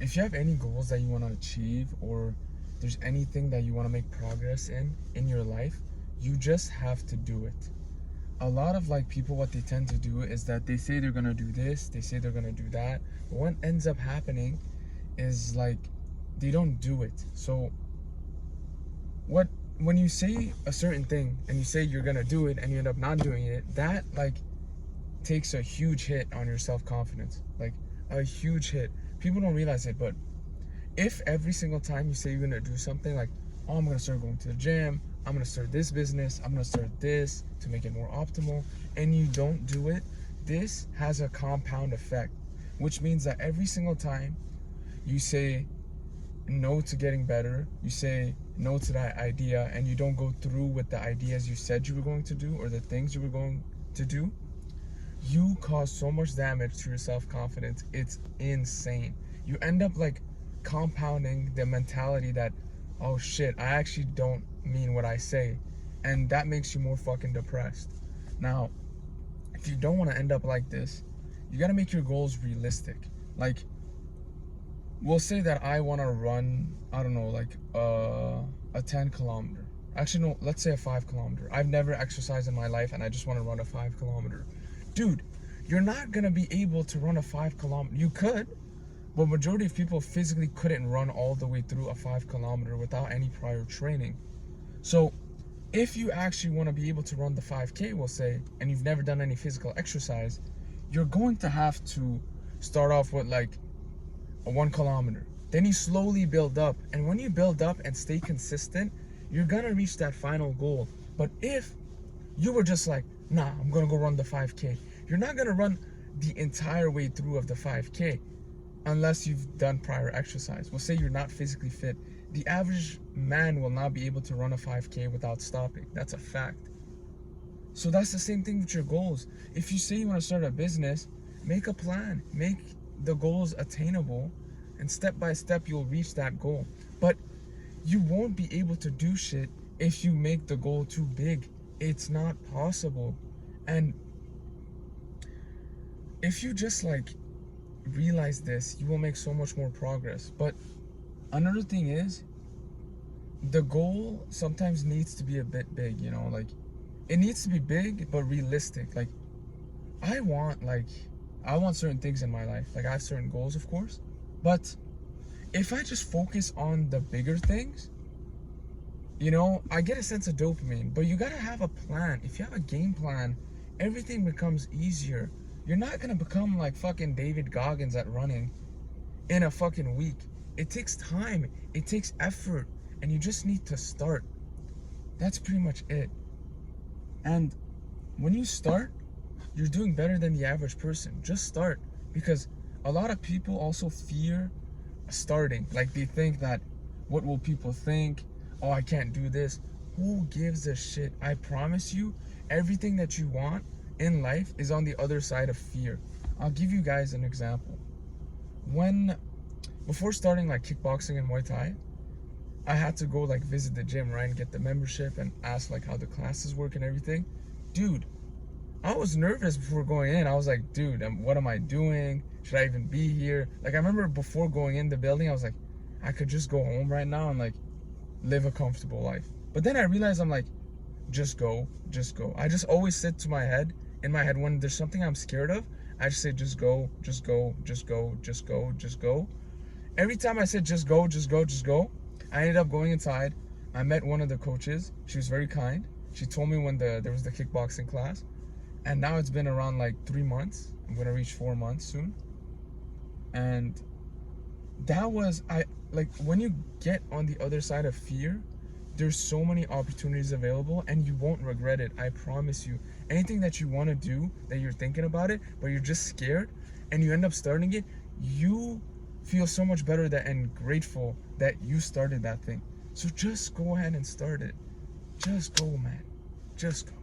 if you have any goals that you want to achieve, or there's anything that you want to make progress in your life, you just have to do it. A lot of like people, what they tend to do is that they say they're gonna do this, they say they're gonna do that, but what ends up happening is like they don't do it. So when you say a certain thing and you say you're gonna do it and you end up not doing it, that like takes a huge hit on your self-confidence, like a huge hit. People don't realize it, but if every single time you say you're gonna do something, like, oh, I'm gonna start going to the gym, I'm gonna start this business, I'm gonna start this to make it more optimal, and you don't do it, this has a compound effect, which means that every single time you say no to getting better, you say no to that idea, and you don't go through with the ideas you said you were going to do or the things you were going to do, you cause so much damage to your self-confidence. It's insane. You end up like compounding the mentality that, oh shit, I actually don't mean what I say, and that makes you more fucking depressed. Now, if you don't want to end up like this, you got to make your goals realistic. Like, we'll say that I want to run, I don't know, like a 10 kilometer. Actually, no, let's say a 5 kilometer. I've never exercised in my life and I just want to run a 5 kilometer. Dude, you're not going to be able to run a 5 kilometer. You could, but majority of people physically couldn't run all the way through a 5 kilometer without any prior training. So if you actually want to be able to run the 5K, we'll say, and you've never done any physical exercise, you're going to have to start off with like a 1 kilometer. Then you slowly build up. And when you build up and stay consistent, you're gonna reach that final goal. But if you were just like, nah, I'm gonna go run the 5K, you're not gonna run the entire way through of the 5K unless you've done prior exercise. We'll say you're not physically fit. The average man will not be able to run a 5K without stopping. That's a fact. So that's the same thing with your goals. If you say you want to start a business, make a plan, make the goals attainable, and step by step you'll reach that goal. But you won't be able to do shit if you make the goal too big. It's not possible. And if you just like realize this, you will make so much more progress. But another thing is, the goal sometimes needs to be a bit big, you know, like it needs to be big but realistic. Like I want certain things in my life. Like I have certain goals, of course, but if I just focus on the bigger things, you know, I get a sense of dopamine. But you gotta have a plan. If you have a game plan, everything becomes easier. You're not gonna become like fucking David Goggins at running in a fucking week. It takes time, it takes effort, and you just need to start. That's pretty much it. And when you start, you're doing better than the average person. Just start. Because a lot of people also fear starting. Like they think that, what will people think? Oh, I can't do this. Who gives a shit? I promise you, everything that you want in life is on the other side of fear. I'll give you guys an example. Before starting like kickboxing and Muay Thai, I had to go like visit the gym, right, and get the membership and ask like how the classes work and everything. Dude, I was nervous before going in. I was like, dude, what am I doing? Should I even be here? Like I remember before going in the building, I was like, I could just go home right now and like live a comfortable life. But then I realized, I'm like, just go, just go. I just always said to in my head, when there's something I'm scared of, I just say, just go, just go, just go, just go, just go. Every time I said, just go, just go, just go, I ended up going inside. I met one of the coaches. She was very kind. She told me when there was the kickboxing class. And now it's been around like 3 months. I'm gonna reach 4 months soon. And that was, when you get on the other side of fear, there's so many opportunities available and you won't regret it. I promise you. Anything that you want to do, that you're thinking about it, but you're just scared, and you end up starting it, you feel so much better and grateful that you started that thing. So just go ahead and start it. Just go, man. Just go.